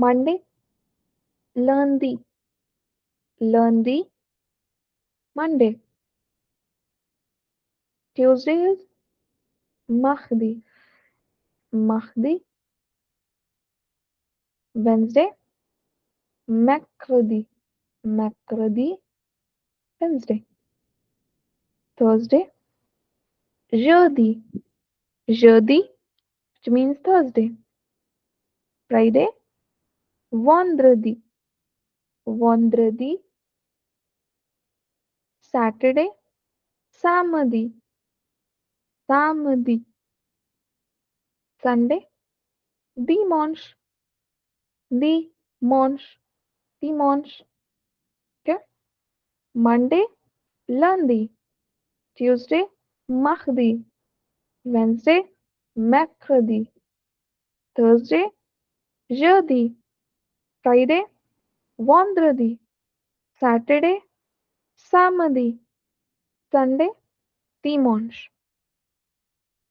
Monday, lundi, lundi, Monday. Tuesday is mahdi, mahdi. Wednesday, makrdi, makrdi, Wednesday. Thursday, jeudi, jeudi, which means Thursday. Friday, vendredi, vendredi. Saturday, samedi, samedi. Sunday, dimanche, dimanche, dimanche. Okay. Monday, lundi. Tuesday, mardi. Wednesday, mercredi. Thursday, jeudi. Friday, vendredi. Saturday, samedi. Sunday, dimanche.